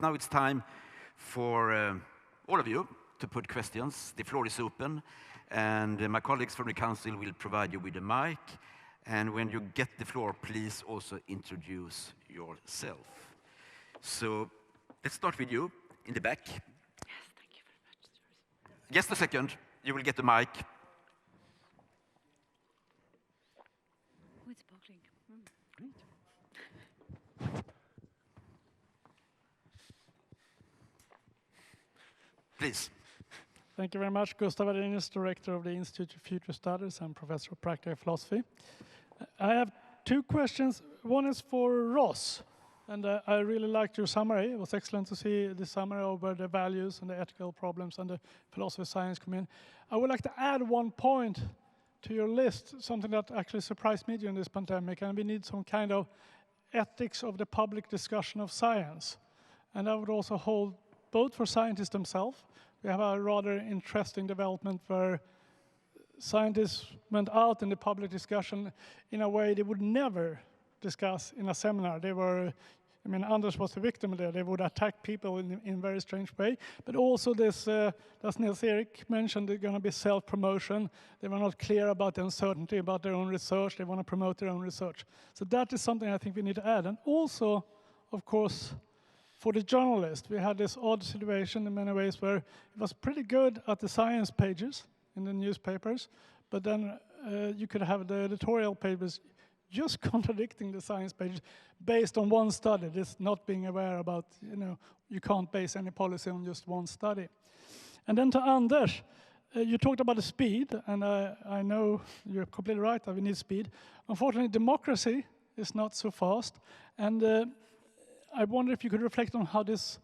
Now it's time for all of you to put questions. The floor is open, and my colleagues from the council will provide you with a mic. And when you get the floor, please also introduce yourself. So let's start with you in the back. Yes, thank you very much. Just a second, you will get the mic. Oh, it's sparkling. Great. Please. Thank you very much. Gustav Adenius, Director of the Institute of Future Studies and Professor of Practical Philosophy. I have two questions. One is for Ross. And I really liked your summary. It was excellent to see the summary over the values and the ethical problems and the philosophy of science come in. I would like to add one point to your list, something that actually surprised me during this pandemic, and we need some kind of ethics of the public discussion of science. And I would also hold both for scientists themselves. We have a rather interesting development where scientists went out in the public discussion in a way they would never discuss in a seminar. They were, I mean, Anders was the victim there. They would attack people in a very strange way. But also this, as Nils-Erik mentioned, there's going to be self-promotion. They were not clear about the uncertainty about their own research. They want to promote their own research. So that is something I think we need to add. And also, of course, for the journalist, we had this odd situation in many ways where it was pretty good at the science pages in the newspapers, but then you could have the editorial papers just contradicting the science pages based on one study, this not being aware about, you can't base any policy on just one study. And then to Anders, you talked about the speed, and I know you're completely right that we need speed. Unfortunately, democracy is not so fast, and I wonder if you could reflect on how this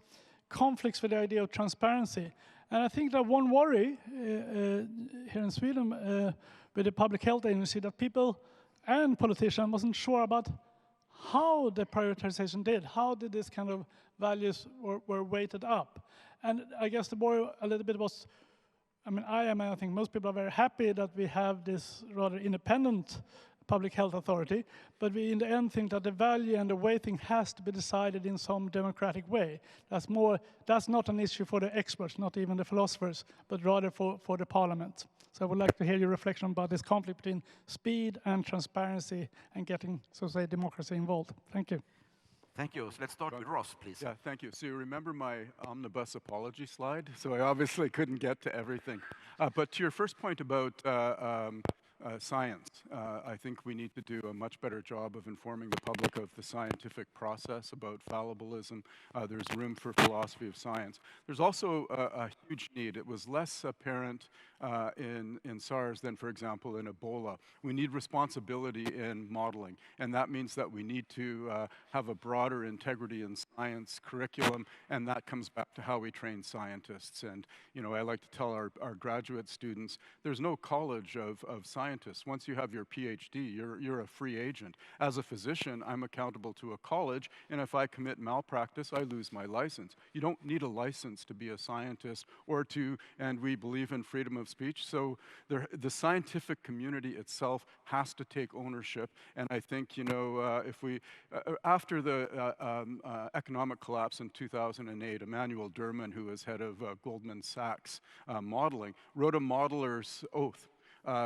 conflicts with the idea of transparency. And I think that one worry here in Sweden with the public health agency that people and politicians wasn't sure about how the prioritization did. How did this kind of values were weighted up? And I guess the worry a little bit was, I think most people are very happy that we have this rather independent public health authority, but we in the end think that the value and the weighting has to be decided in some democratic way. That's not an issue for the experts, not even the philosophers, but rather for the parliament. So I would like to hear your reflection about this conflict between speed and transparency and getting, so to say, democracy involved. Thank you. Thank you. So let's start with Ross, please. Yeah, thank you. So you remember my omnibus apology slide? So I obviously couldn't get to everything. But to your first point about science. I think we need to do a much better job of informing the public of the scientific process, about fallibilism. There's room for philosophy of science. There's also a huge need. It was less apparent in SARS than, for example, in Ebola. We need responsibility in modeling, and that means that we need to have a broader integrity in science curriculum, and that comes back to how we train scientists. And I like to tell our graduate students, there's no college of scientists. Once you have your PhD, you're a free agent. As a physician, I'm accountable to a college, and if I commit malpractice, I lose my license. You don't need a license to be a scientist and we believe in freedom of speech, so the scientific community itself has to take ownership, and I think, after the economic collapse in 2008, Emmanuel Derman, who was head of Goldman Sachs modeling, wrote a modeler's oath.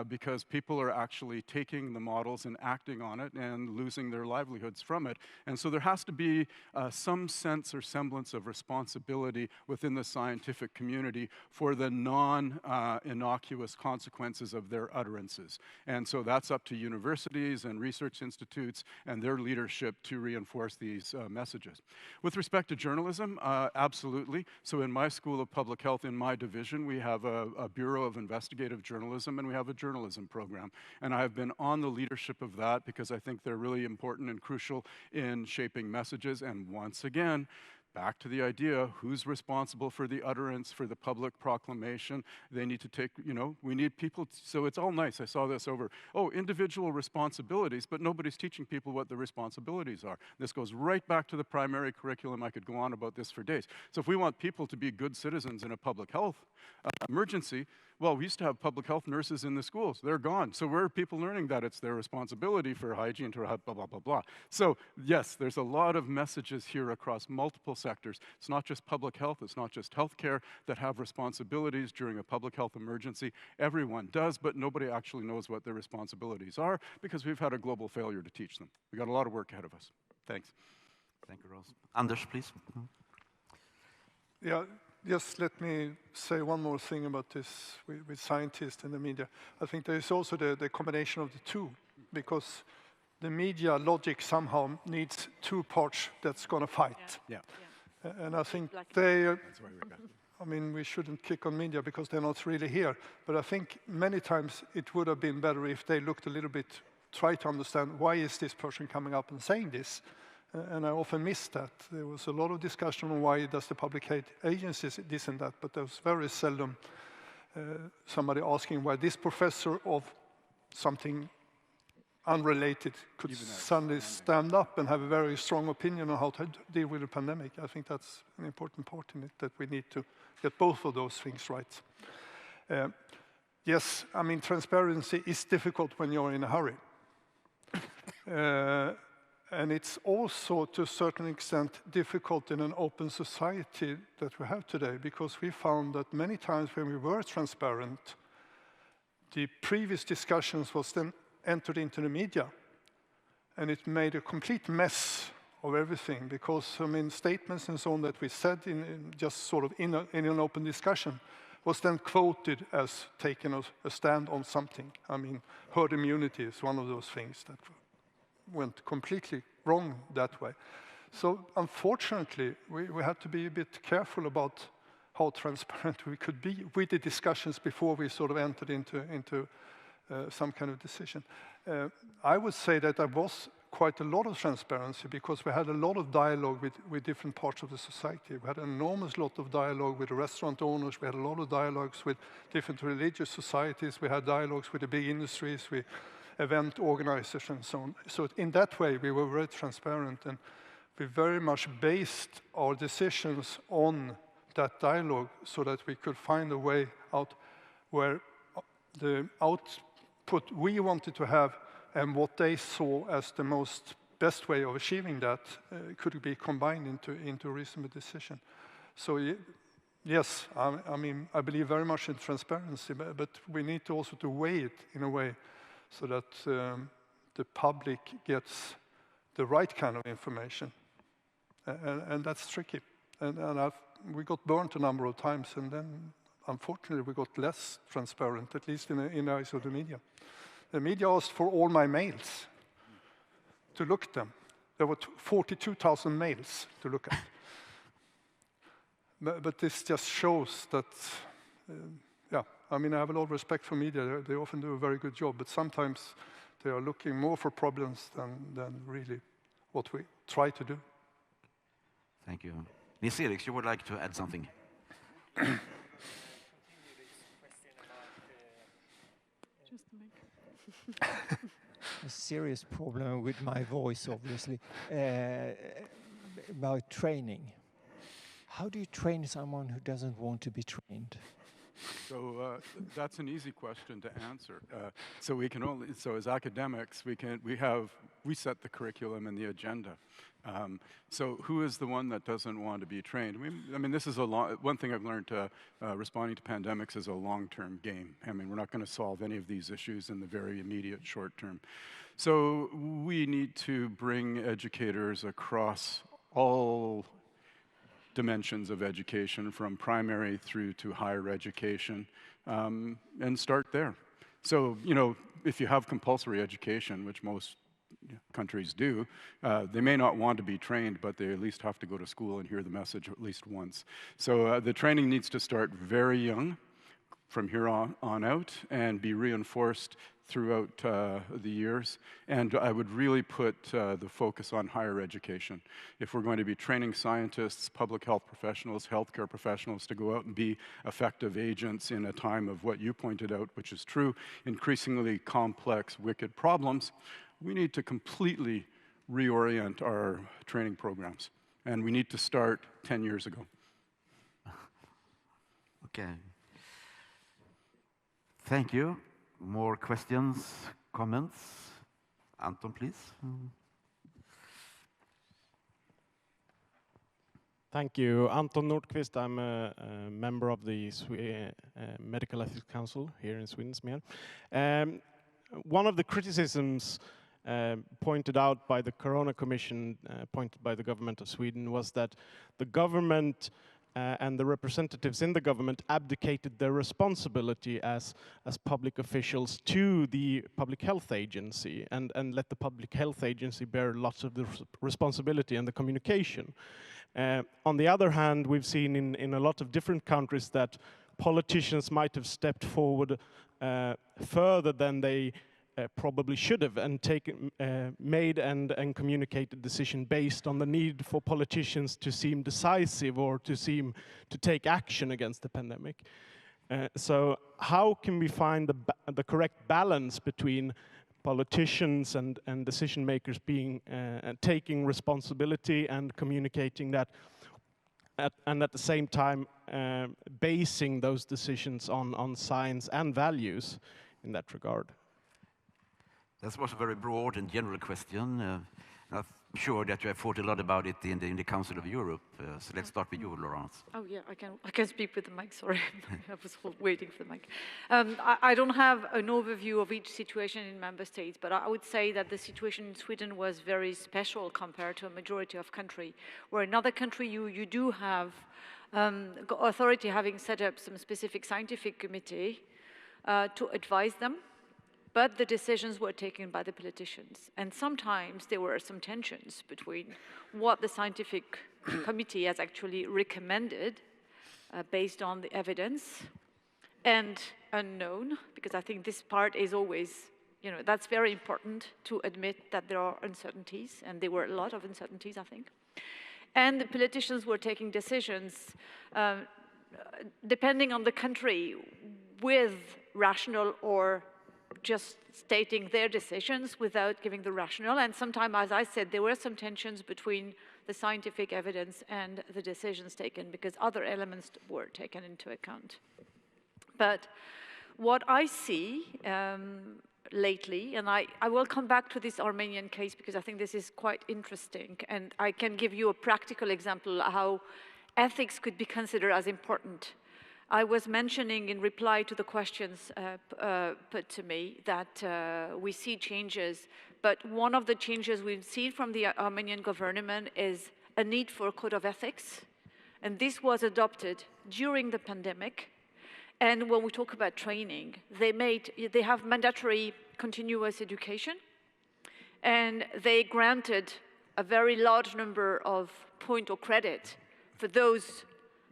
Because people are actually taking the models and acting on it and losing their livelihoods from it. And so there has to be some sense or semblance of responsibility within the scientific community for the non-innocuous consequences of their utterances. And so that's up to universities and research institutes and their leadership to reinforce these messages. With respect to journalism, absolutely. So in my School of Public Health, in my division, we have a Bureau of Investigative Journalism, and we have a journalism program. And I've been on the leadership of that because I think they're really important and crucial in shaping messages. And once again, back to the idea, who's responsible for the utterance, for the public proclamation? They need to take, we need people, so it's all nice. I saw this over, individual responsibilities, but nobody's teaching people what the responsibilities are. This goes right back to the primary curriculum. I could go on about this for days. So if we want people to be good citizens in a public health emergency, Well, we used to have public health nurses in the schools. They're gone. So where are people learning that it's their responsibility for hygiene to blah, blah, blah, blah. So yes, there's a lot of messages here across multiple sectors. It's not just public health, it's not just healthcare that have responsibilities during a public health emergency. Everyone does, but nobody actually knows what their responsibilities are because we've had a global failure to teach them. We've got a lot of work ahead of us. Thanks. Thank you, Ross. Anders, please. Yeah, just let me say one more thing about this with scientists and the media. I think there is also the combination of the two, because the media logic somehow needs two parts that's going to fight. Yeah. And I think they, That's why we're back. I mean, we shouldn't kick on media because they're not really here. But I think many times it would have been better if they looked a little bit, try to understand why is this person coming up and saying this. And I often missed that. There was a lot of discussion on why does the public health agencies this and that, but there was very seldom somebody asking why this professor of something unrelated could suddenly stand up and have a very strong opinion on how to deal with the pandemic. I think that's an important part in it, that we need to get both of those things right. Yes, I mean, transparency is difficult when you're in a hurry. And it's also, to a certain extent, difficult in an open society that we have today, because we found that many times when we were transparent, the previous discussions was then entered into the media, and it made a complete mess of everything, because, I mean, statements and so on that we said in just sort of in an open discussion was then quoted as taking a stand on something. I mean, herd immunity is one of those things that went completely wrong that way. So unfortunately, we had to be a bit careful about how transparent we could be with the discussions before we sort of entered into some kind of decision. I would say that there was quite a lot of transparency because we had a lot of dialogue with different parts of the society. We had an enormous lot of dialogue with the restaurant owners. We had a lot of dialogues with different religious societies. We had dialogues with the big industries, with event organizers and so on. So in that way, we were very transparent, and we very much based our decisions on that dialogue so that we could find a way out where the output we wanted to have and what they saw as the most best way of achieving that could be combined into a reasonable decision. So yes, I mean, I believe very much in transparency, but we need to also to weigh it in a way so that the public gets the right kind of information. And that's tricky. And we got burnt a number of times, and then, unfortunately, we got less transparent, at least in the eyes of the media. The media asked for all my mails to look at them. There were 42,000 mails to look at. But this just shows that, yeah, I mean, I have a lot of respect for media. They often do a very good job, but sometimes they are looking more for problems than really what we try to do. Thank you. Nils-Erik, you would like to add something? Just a mic. A serious problem with my voice, obviously, about training. How do you train someone who doesn't want to be trained? So that's an easy question to answer. So as academics, we set the curriculum and the agenda. So who is the one that doesn't want to be trained? I mean, this is one thing I've learned responding to pandemics is a long-term game. I mean, we're not going to solve any of these issues in the very immediate short term. So we need to bring educators across all dimensions of education, from primary through to higher education, and start there. So, you know, if you have compulsory education, which most countries do, they may not want to be trained, but they at least have to go to school and hear the message at least once. So the training needs to start very young, from here on out, and be reinforced throughout the years. And I would really put the focus on higher education. If we're going to be training scientists, public health professionals, healthcare professionals to go out and be effective agents in a time of what you pointed out, which is true, increasingly complex, wicked problems, we need to completely reorient our training programs. And we need to start 10 years ago. Okay. Thank you. More questions, comments? Anton, please. Thank you. Anton Nordqvist. I'm a member of the Medical Ethics Council here in Sweden, SMER. One of the criticisms pointed out by the Corona Commission, pointed by the government of Sweden, was that the government and the representatives in the government abdicated their responsibility as public officials to the Public Health Agency and let the Public Health Agency bear lots of the responsibility and the communication. On the other hand, we've seen in a lot of different countries that politicians might have stepped forward further than they probably should have and made and communicated decision based on the need for politicians to seem decisive or to take action against the pandemic. So how can we find the correct balance between politicians and decision makers taking responsibility and communicating that, and at the same time basing those decisions on science and values in that regard? That was a very broad and general question. I'm sure that you have thought a lot about it in the Council of Europe. So let's start with you, Laurence. Oh yeah, I can speak with the mic. Sorry, I was waiting for the mic. I don't have an overview of each situation in member states, but I would say that the situation in Sweden was very special compared to a majority of country. Where in other country you do have authority having set up some specific scientific committee to advise them. But the decisions were taken by the politicians. And sometimes there were some tensions between what the scientific committee has actually recommended based on the evidence and unknown, because I think this part is always, that's very important to admit that there are uncertainties, and there were a lot of uncertainties, I think. And the politicians were taking decisions depending on the country with rational or just stating their decisions without giving the rationale. And sometimes, as I said, there were some tensions between the scientific evidence and the decisions taken because other elements were taken into account. But what I see lately, and I will come back to this Armenian case because I think this is quite interesting, and I can give you a practical example how ethics could be considered as important. I was mentioning in reply to the questions put to me that we see changes, but one of the changes we've seen from the Armenian government is a need for a code of ethics, and this was adopted during the pandemic. And when we talk about training, they have mandatory continuous education, and they granted a very large number of points or credit for those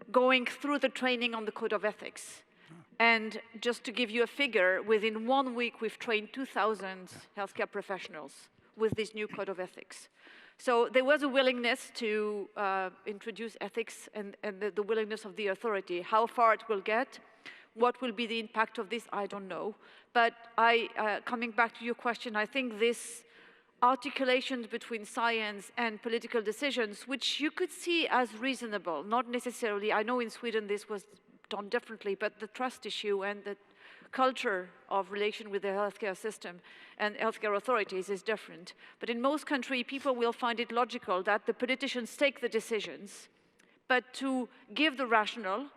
going through the training on the code of ethics. And just to give you a figure, within 1 week, we've trained 2,000 healthcare professionals with this new code of ethics. So there was a willingness to introduce ethics and the willingness of the authority. How far it will get, what will be the impact of this, I don't know. But coming back to your question, I think this articulations between science and political decisions, which you could see as reasonable, not necessarily, I know in Sweden this was done differently, but the trust issue and the culture of relation with the healthcare system and healthcare authorities is different. But in most countries, people will find it logical that the politicians take the decisions, but to give the rationale,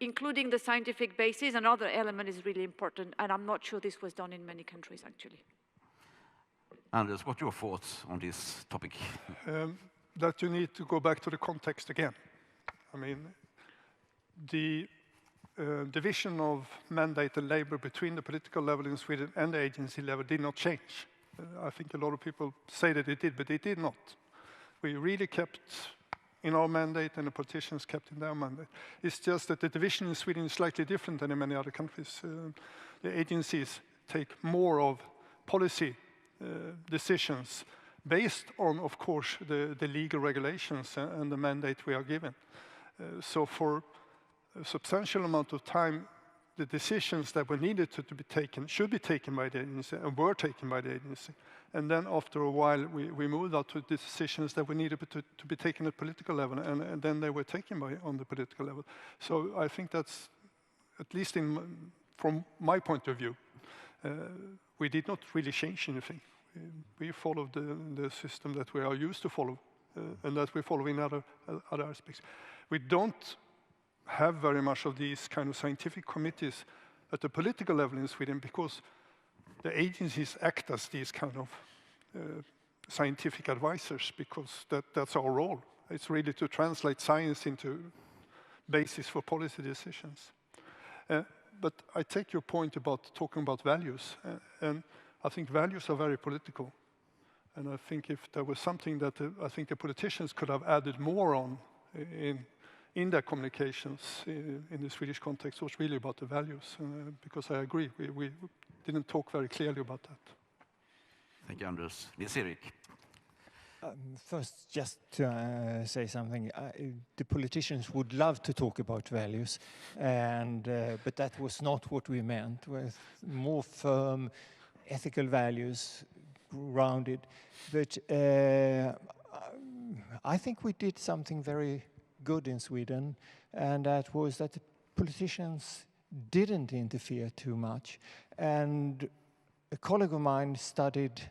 including the scientific basis, another element is really important, and I'm not sure this was done in many countries, actually. Anders, what are your thoughts on this topic? That you need to go back to the context again. I mean, the division of mandate and labor between the political level in Sweden and the agency level did not change. I think a lot of people say that it did, but it did not. We really kept in our mandate and the politicians kept in their mandate. It's just that the division in Sweden is slightly different than in many other countries. The agencies take more of policy decisions based on, of course, the legal regulations and the mandate we are given. So for a substantial amount of time, the decisions that were needed to be taken should be taken by the agency and were taken by the agency. And then after a while, we moved out to the decisions that we needed to be taken at political level, and then they were taken on the political level. So I think that's, at least in from my point of view, we did not really change anything. We followed the system that we are used to follow, and that we follow in other aspects. We don't have very much of these kind of scientific committees at the political level in Sweden, because the agencies act as these kind of scientific advisors, because that's our role. It's really to translate science into basis for policy decisions. But I take your point about talking about values, and I think values are very political. And I think if there was something that I think the politicians could have added more on in their communications in the Swedish context, was really about the values, because I agree, we didn't talk very clearly about that. Thank you, Anders. Nils-Erik. First, just to say something, the politicians would love to talk about values, but that was not what we meant, with more firm ethical values, grounded. But I think we did something very good in Sweden, and that was that the politicians didn't interfere too much. And a colleague of mine studied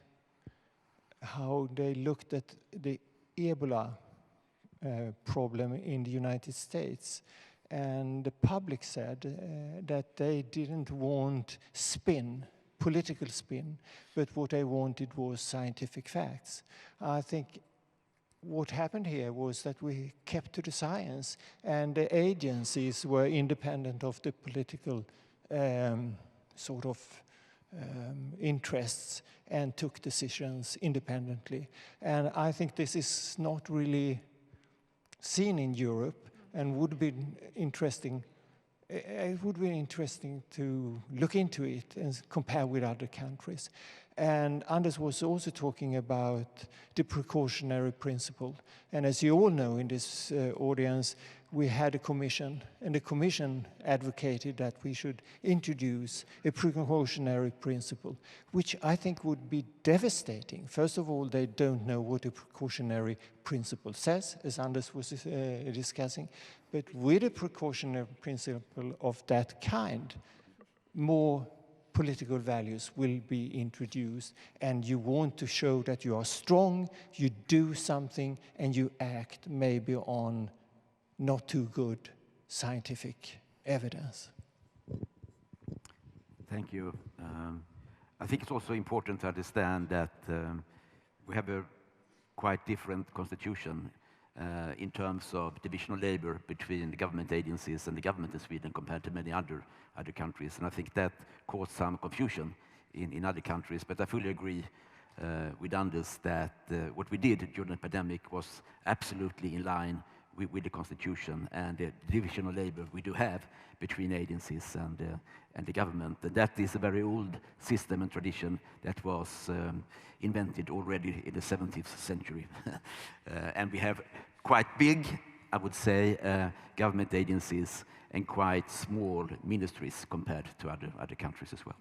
how they looked at the Ebola problem in the United States. And the public said that they didn't want spin, political spin, but what they wanted was scientific facts. I think what happened here was that we kept to the science, and the agencies were independent of the political interests, and took decisions independently. And I think this is not really seen in Europe, and would be interesting. It would be interesting to look into it and compare with other countries. And Anders was also talking about the precautionary principle. And as you all know in this audience, we had a commission, and the commission advocated that we should introduce a precautionary principle, which I think would be devastating. First of all, they don't know what a precautionary principle says, as Anders was discussing. But with a precautionary principle of that kind, more political values will be introduced, and you want to show that you are strong, you do something, and you act maybe on not too good scientific evidence. Thank you. I think it's also important to understand that we have a quite different constitution in terms of division of labor between the government agencies and the government in Sweden compared to many other countries. And I think that caused some confusion in other countries. But I fully agree with Anders that what we did during the pandemic was absolutely in line with the constitution and the division of labor we do have between agencies and the government. And that is a very old system and tradition that was invented already in the 17th century. And we have quite big, I would say, government agencies and quite small ministries compared to other countries as well.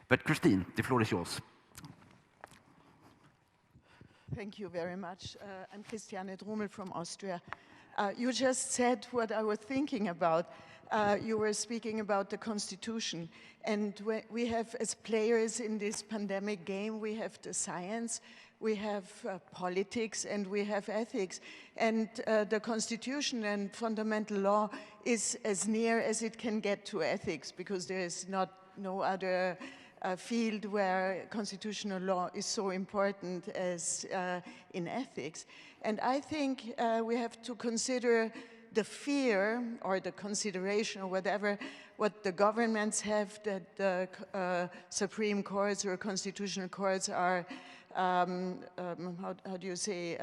But Christine, the floor is yours. Thank you very much. I'm Christiane Drummel from Austria. You just said what I was thinking about. You were speaking about the Constitution. And we have, as players in this pandemic game, we have the science, we have politics, and we have ethics. And the Constitution and fundamental law is as near as it can get to ethics, because there is no other field where constitutional law is so important as in ethics. And I think we have to consider the fear or the consideration or whatever, what the governments have, that the Supreme Courts or constitutional courts are, how do you say,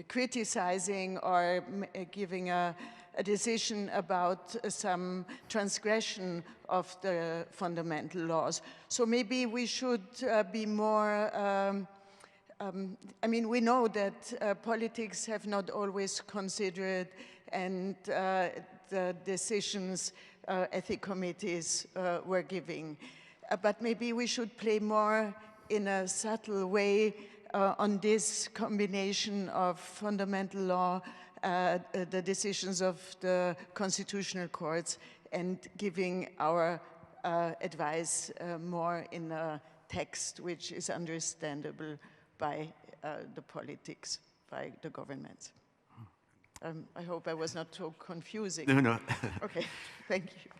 criticizing or giving a decision about some transgression of the fundamental laws. So maybe we should be more, I mean, we know that politics have not always considered, and the decisions ethic committees were giving. But maybe we should play more in a subtle way on this combination of fundamental law, the decisions of the constitutional courts, and giving our advice more in a text which is understandable by the politics, by the governments. I hope I was not so confusing. No. Okay, thank you.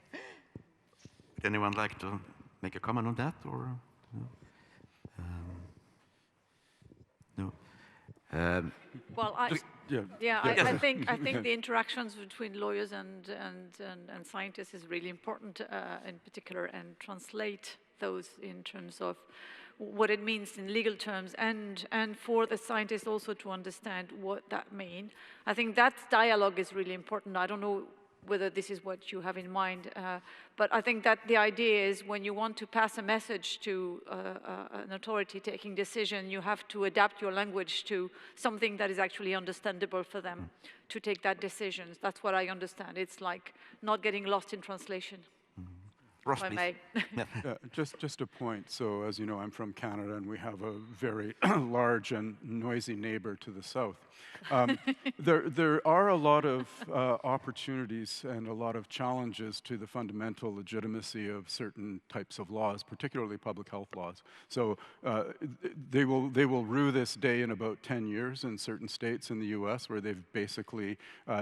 Would anyone like to make a comment on that, or no? No. Well, I think the interactions between lawyers and scientists is really important, in particular, and translate those in terms of what it means in legal terms, and for the scientists also to understand what that means. I think that dialogue is really important. I don't know whether this is what you have in mind, but I think that the idea is when you want to pass a message to an authority taking decision, you have to adapt your language to something that is actually understandable for them to take that decision. That's what I understand. It's like not getting lost in translation. Ross, if I may. Just a point. So, as you know, I'm from Canada, and we have a very large and noisy neighbor to the south. There are a lot of opportunities and a lot of challenges to the fundamental legitimacy of certain types of laws, particularly public health laws. So they will rue this day in about 10 years in certain states in the US, where they've basically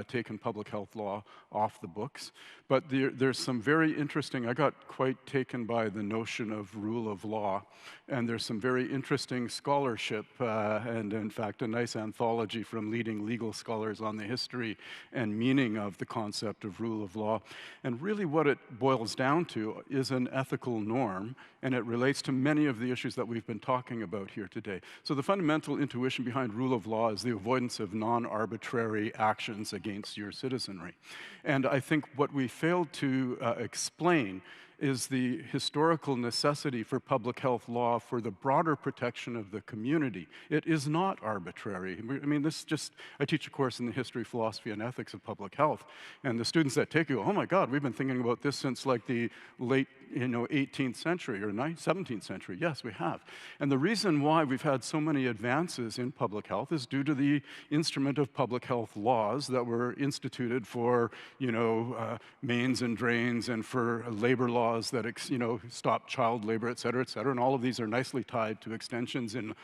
taken public health law off the books. But there's some very interesting, I got quite taken by the notion of rule of law, and there's some very interesting scholarship, and in fact a nice anthology from leading legal scholars on the history and meaning of the concept of rule of law. And really what it boils down to is an ethical norm, and it relates to many of the issues that we've been talking about here today. So the fundamental intuition behind rule of law is the avoidance of non-arbitrary actions against your citizenry. And I think what we failed to explain is the historical necessity for public health law for the broader protection of the community. It is not arbitrary. I mean, I teach a course in the history, philosophy, and ethics of public health, and the students that take it go, oh my God, we've been thinking about this since like the late 18th century or 17th century. Yes, we have. And the reason why we've had so many advances in public health is due to the instrument of public health laws that were instituted for, mains and drains, and for labor laws that, stop child labor, et cetera, and all of these are nicely tied to extensions in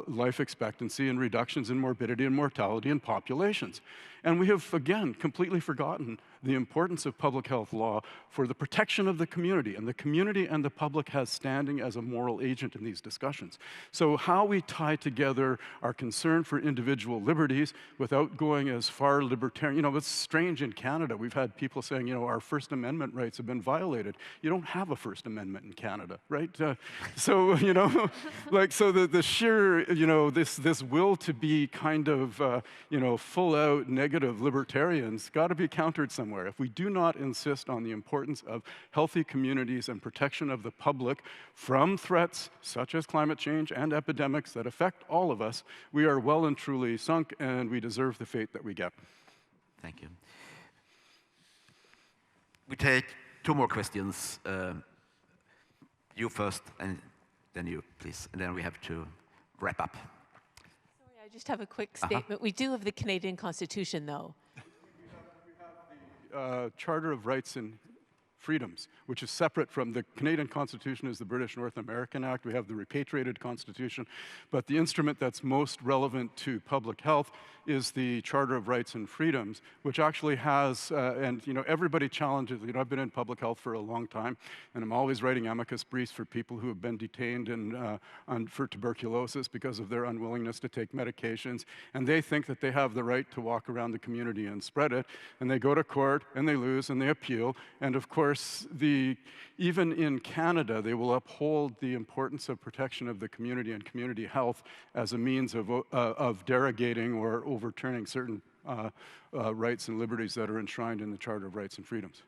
life expectancy and reductions in morbidity and mortality in populations. And we have, again, completely forgotten the importance of public health law for the protection of the community, and the community and the public has standing as a moral agent in these discussions. So how we tie together our concern for individual liberties without going as far libertarian, it's strange in Canada, we've had people saying, our First Amendment rights have been violated. You don't have a First Amendment in Canada, right? So, so the sheer, this will to be kind of, full out negative libertarians got to be countered somewhere. If we do not insist on the importance of healthy communities and protection of the public from threats such as climate change and epidemics that affect all of us, we are well and truly sunk, and we deserve the fate that we get. Thank you. We take two more questions. You first, and then you, please. And then we have to wrap up. Sorry, I just have a quick statement. We do have the Canadian Constitution, though. We have the Charter of Rights and Freedoms, which is separate from the Canadian Constitution is the British North American Act. We have the repatriated Constitution. But the instrument that's most relevant to public health is the Charter of Rights and Freedoms, which actually has, and everybody challenges, I've been in public health for a long time, and I'm always writing amicus briefs for people who have been detained for tuberculosis because of their unwillingness to take medications, and they think that they have the right to walk around the community and spread it, and they go to court, and they lose, and they appeal, and of course, even in Canada, they will uphold the importance of protection of the community and community health as a means of derogating or overturning certain rights and liberties that are enshrined in the Charter of Rights and Freedoms.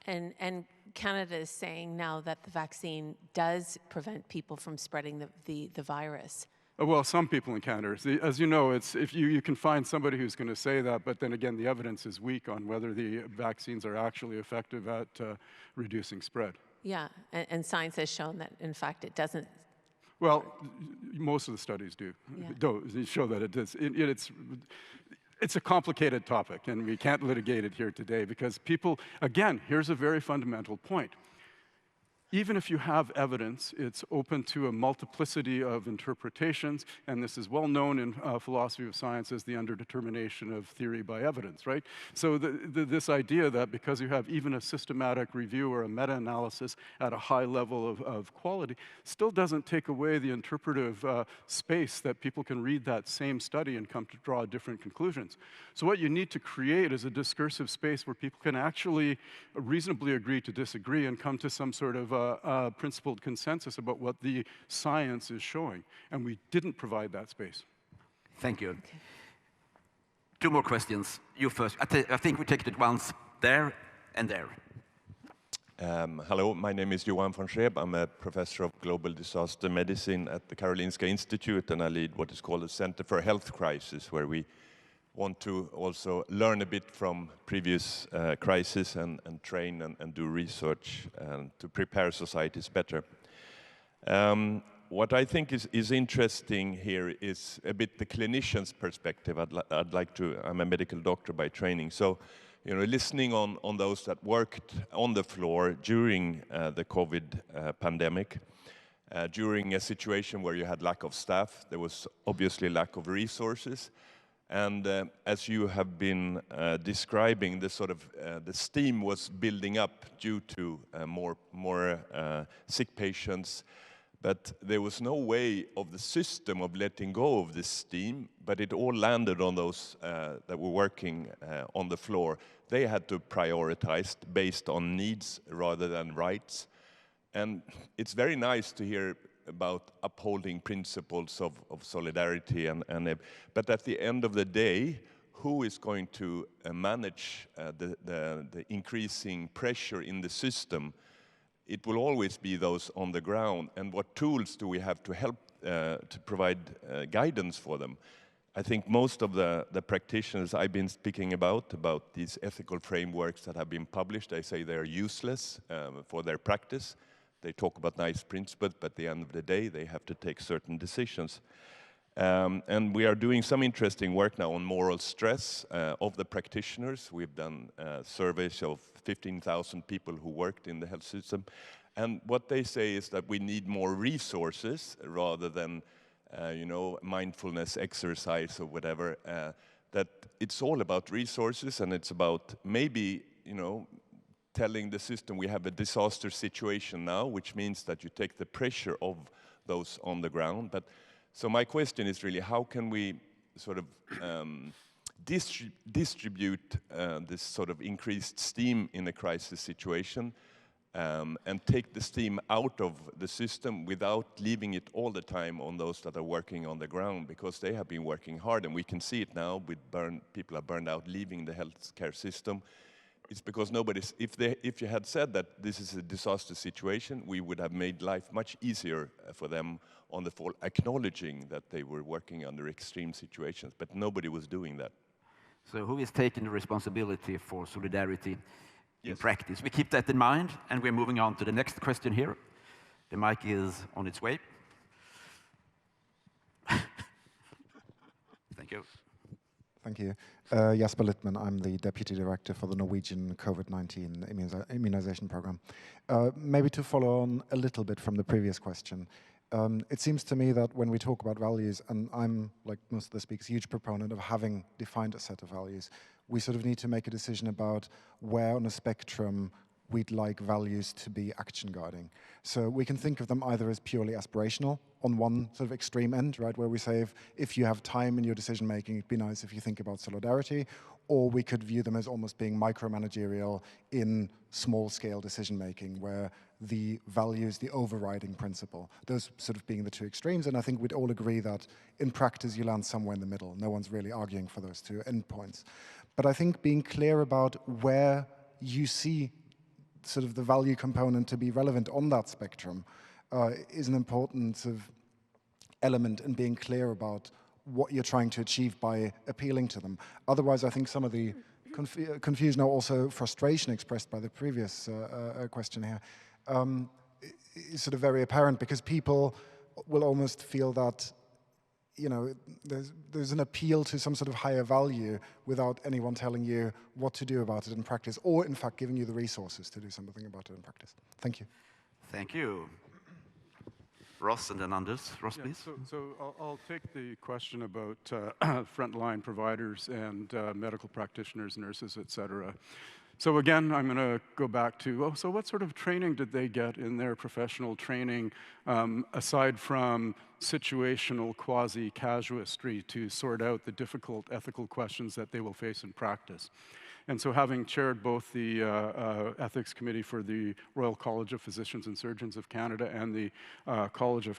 And Canada is saying now that the vaccine does prevent people from spreading the virus. Well, some people in Canada, as you know, if you can find somebody who's going to say that, but then again, the evidence is weak on whether the vaccines are actually effective at reducing spread. Yeah, and science has shown that, in fact, it doesn't. Well, most of the studies do. Yeah. Show that it does. It's a complicated topic, and we can't litigate it here today because people, again, here's a very fundamental point. Even if you have evidence, it's open to a multiplicity of interpretations, and this is well known in philosophy of science as the underdetermination of theory by evidence, right? So this idea that because you have even a systematic review or a meta-analysis at a high level of quality still doesn't take away the interpretive space that people can read that same study and come to draw different conclusions. So what you need to create is a discursive space where people can actually reasonably agree to disagree and come to some sort of principled consensus about what the science is showing. And we didn't provide that space. Thank you. Okay. 2 more questions. You first. I think we take it at once. There and there. Hello, my name is Johan von Schreeb. I'm a professor of global disaster medicine at the Karolinska Institute, and I lead what is called the Center for Health Crisis, where we want to also learn a bit from previous crises and train and do research to prepare societies better. What I think is interesting here is a bit the clinician's perspective. I'm a medical doctor by training, so listening on those that worked on the floor during the COVID pandemic, during a situation where you had lack of staff, there was obviously lack of resources. And as you have been describing, the steam was building up due to more sick patients, but there was no way of the system of letting go of this steam, but it all landed on those that were working on the floor. They had to prioritize based on needs rather than rights. And it's very nice to hear about upholding principles of solidarity, but at the end of the day, who is going to manage the increasing pressure in the system? It will always be those on the ground, and what tools do we have to help to provide guidance for them? I think most of the practitioners I've been speaking about these ethical frameworks that have been published, they say they're useless for their practice. They talk about nice principles, but at the end of the day, they have to take certain decisions. And we are doing some interesting work now on moral stress of the practitioners. We've done surveys of 15,000 people who worked in the health system. And what they say is that we need more resources rather than, mindfulness exercise or whatever. That it's all about resources, and it's about maybe, telling the system we have a disaster situation now, which means that you take the pressure of those on the ground. So my question is really, how can we sort of distribute this sort of increased steam in a crisis situation and take the steam out of the system without leaving it all the time on those that are working on the ground, because they have been working hard, and we can see it now with people are burned out leaving the healthcare system. It's because if you had said that this is a disaster situation, we would have made life much easier for them on the fall, acknowledging that they were working under extreme situations, but nobody was doing that. So who is taking the responsibility for solidarity in practice? We keep that in mind, and we're moving on to the next question here. The mic is on its way. Thank you. Thank you. Jasper Littman, I'm the Deputy Director for the Norwegian COVID-19 immunization program. Maybe to follow on a little bit from the previous question, it seems to me that when we talk about values, and I'm, like most of the speakers, a huge proponent of having defined a set of values, we sort of need to make a decision about where on a spectrum we'd like values to be action guiding. So we can think of them either as purely aspirational on one sort of extreme end, right, where we say if you have time in your decision making, it'd be nice if you think about solidarity, or we could view them as almost being micromanagerial in small scale decision making, where the value is the overriding principle. Those sort of being the two extremes, and I think we'd all agree that in practice you land somewhere in the middle. No one's really arguing for those two endpoints. But I think being clear about where you see sort of the value component to be relevant on that spectrum is an important sort of element in being clear about what you're trying to achieve by appealing to them. Otherwise, I think some of the confusion or also frustration expressed by the previous question here is sort of very apparent, because people will almost feel that you know, there's an appeal to some sort of higher value without anyone telling you what to do about it in practice, or in fact giving you the resources to do something about it in practice. Thank you. Thank you. Ross and then Anders. Ross, please. So I'll take the question about frontline providers and medical practitioners, nurses, et cetera. So again, I'm going to go back to, so what sort of training did they get in their professional training, aside from situational quasi-casuistry to sort out the difficult ethical questions that they will face in practice? And so having chaired both the Ethics Committee for the Royal College of Physicians and Surgeons of Canada and the College of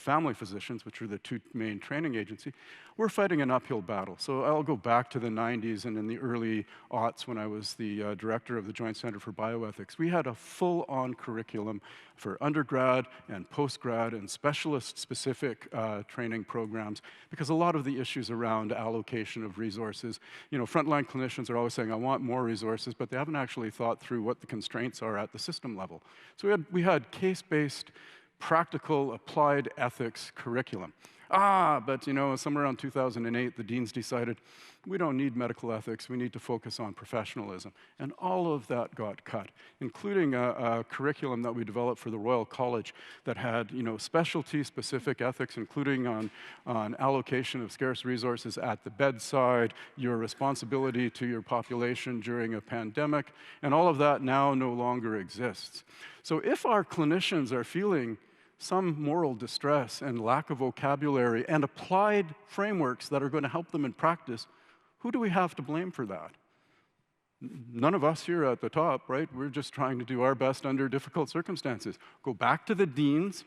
Family Physicians, which are the two main training agencies, we're fighting an uphill battle. So I'll go back to the 90s and in the early aughts when I was the director of the Joint Center for Bioethics. We had a full-on curriculum for undergrad and postgrad and specialist-specific training programs, because a lot of the issues around allocation of resources, you know, frontline clinicians are always saying, I want more resources, but they haven't actually thought through what the constraints are at the system level. So we had case-based, practical, applied ethics curriculum. But you know, somewhere around 2008, the deans decided, we don't need medical ethics, we need to focus on professionalism. And all of that got cut, including a curriculum that we developed for the Royal College that had, you know, specialty-specific ethics, including on allocation of scarce resources at the bedside, your responsibility to your population during a pandemic, and all of that now no longer exists. So if our clinicians are feeling some moral distress and lack of vocabulary and applied frameworks that are going to help them in practice, who do we have to blame for that? None of us here at the top, right? We're just trying to do our best under difficult circumstances. Go back to the deans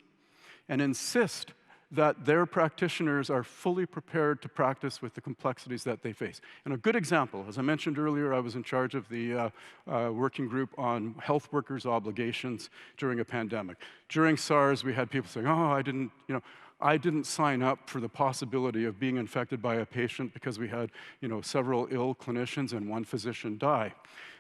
and insist that their practitioners are fully prepared to practice with the complexities that they face. And a good example, as I mentioned earlier, I was in charge of the working group on health workers' obligations during a pandemic. During SARS, we had people saying, I didn't sign up for the possibility of being infected by a patient because we had, you know, several ill clinicians and one physician die.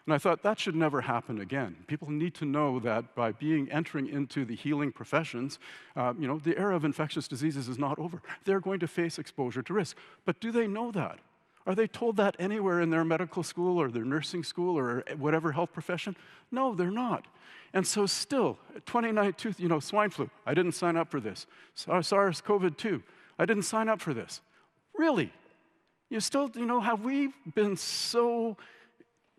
And I thought that should never happen again. People need to know that by entering into the healing professions, you know, the era of infectious diseases is not over. They're going to face exposure to risk. But do they know that? Are they told that anywhere in their medical school or their nursing school or whatever health profession? No, they're not. And so still, 2019, you know, swine flu, I didn't sign up for this. SARS-CoV-2, I didn't sign up for this. Really? You still, you know, have we been so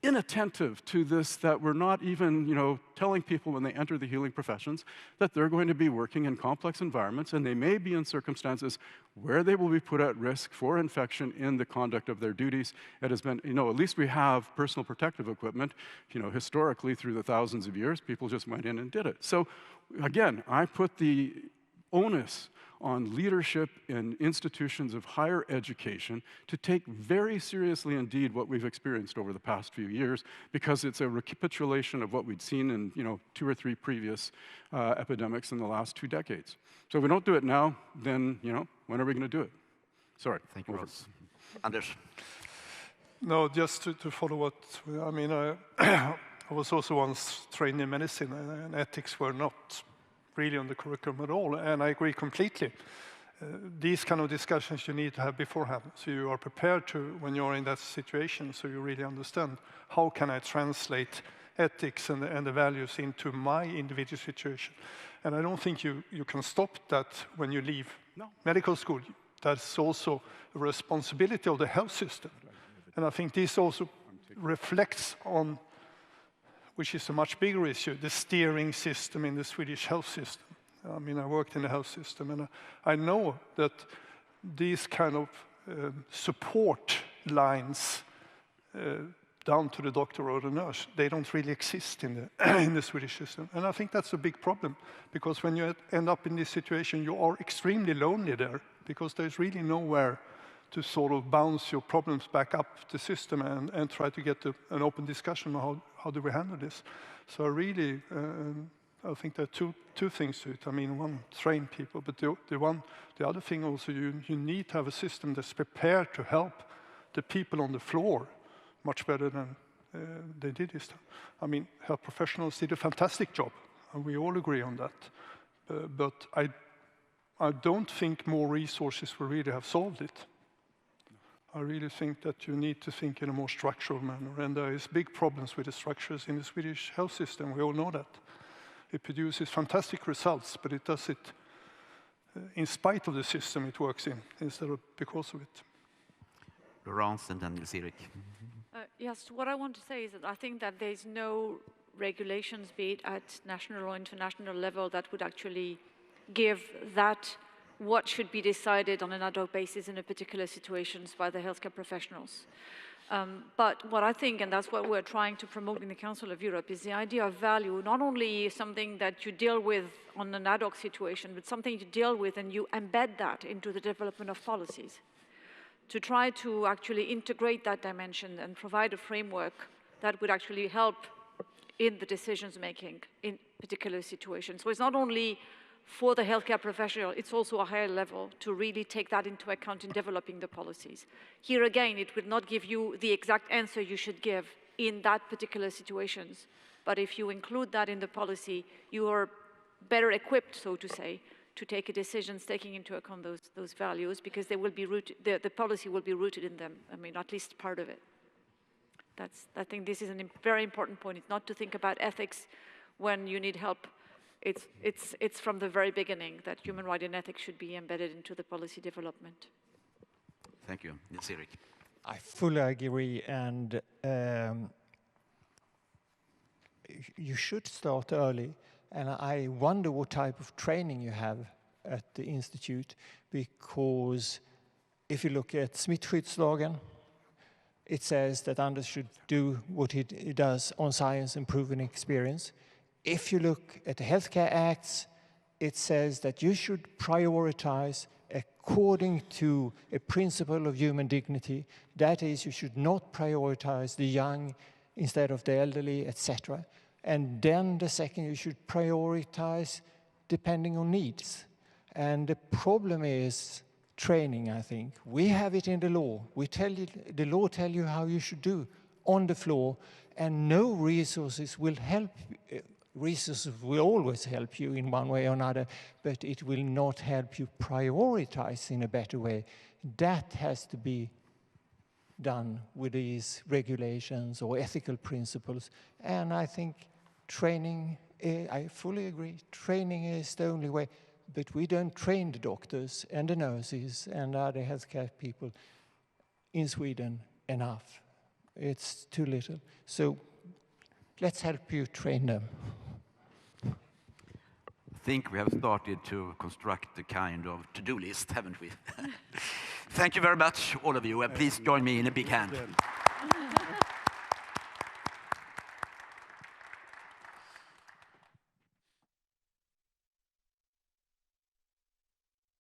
inattentive to this that we're not even, you know, telling people when they enter the healing professions that they're going to be working in complex environments and they may be in circumstances where they will be put at risk for infection in the conduct of their duties. It has been, you know, at least we have personal protective equipment. You know, historically through the thousands of years, people just went in and did it. So again, I put the onus on leadership in institutions of higher education to take very seriously indeed what we've experienced over the past few years, because it's a recapitulation of what we'd seen in, you know, 2 or 3 previous epidemics in the last 2 decades. So if we don't do it now, then, you know, when are we going to do it? Sorry. Thank you, Ross. Anders. No, just to follow what, I mean, I was also once trained in medicine, and ethics were not really on the curriculum at all, and I agree completely. These kind of discussions you need to have beforehand, so you are prepared to, when you're in that situation, so you really understand how can I translate ethics and the values into my individual situation. And I don't think you can stop that when you leave medical school. That's also a responsibility of the health system. And I think this also reflects on, which is a much bigger issue, the steering system in the Swedish health system. I mean, I worked in the health system, and I know that these kind of support lines down to the doctor or the nurse, they don't really exist in the Swedish system. And I think that's a big problem, because when you end up in this situation, you are extremely lonely there, because there's really nowhere to sort of bounce your problems back up the system and try to get an open discussion on how do we handle this. So really, I think there are two things to it. I mean, one, train people, but the other thing also, you need to have a system that's prepared to help the people on the floor much better than they did this time. I mean, health professionals did a fantastic job, and we all agree on that. But I I don't think more resources will really have solved it. I really think that you need to think in a more structural manner, and there is big problems with the structures in the Swedish health system. We all know that. It produces fantastic results, but it does it in spite of the system it works in, instead of because of it. Laurence and then Nils-Erik. Yes, what I want to say is that I think that there's no regulations, be it at national or international level, that would actually give that what should be decided on an ad hoc basis in a particular situations by the healthcare professionals. But what I think, and that's what we're trying to promote in the Council of Europe, is the idea of value, not only something that you deal with on an ad hoc situation, but something you deal with and you embed that into the development of policies, to try to actually integrate that dimension and provide a framework that would actually help in the decisions making in particular situations. So it's not only for the healthcare professional, it's also a higher level to really take that into account in developing the policies. Here again, it will not give you the exact answer you should give in that particular situations, but if you include that in the policy, you are better equipped, so to say, to take a decisions taking into account those values, because they will be rooted, the policy will be rooted in them. I mean, at least part of it. I think this is a very important point. It's not to think about ethics when you need help. It's from the very beginning that human rights and ethics should be embedded into the policy development. Thank you. Nils-Erik. I fully agree, and you should start early. And I wonder what type of training you have at the Institute, because if you look at smittskyddslagen, it says that Anders should do what he does on science and proven experience. If you look at the Healthcare Acts, it says that you should prioritize according to a principle of human dignity. That is, you should not prioritize the young instead of the elderly, etc. And then the second, you should prioritize depending on needs. And the problem is training, I think. We have it in the law. The law tells you how you should do on the floor, and no resources will help. Resources will always help you in one way or another, but it will not help you prioritize in a better way. That has to be done with these regulations or ethical principles. And I think training, I fully agree, training is the only way, but we don't train the doctors and the nurses and other healthcare people in Sweden enough. It's too little. So let's help you train them. I think we have started to construct a kind of to-do list, haven't we? Thank you very much, all of you, and please join me in a big hand.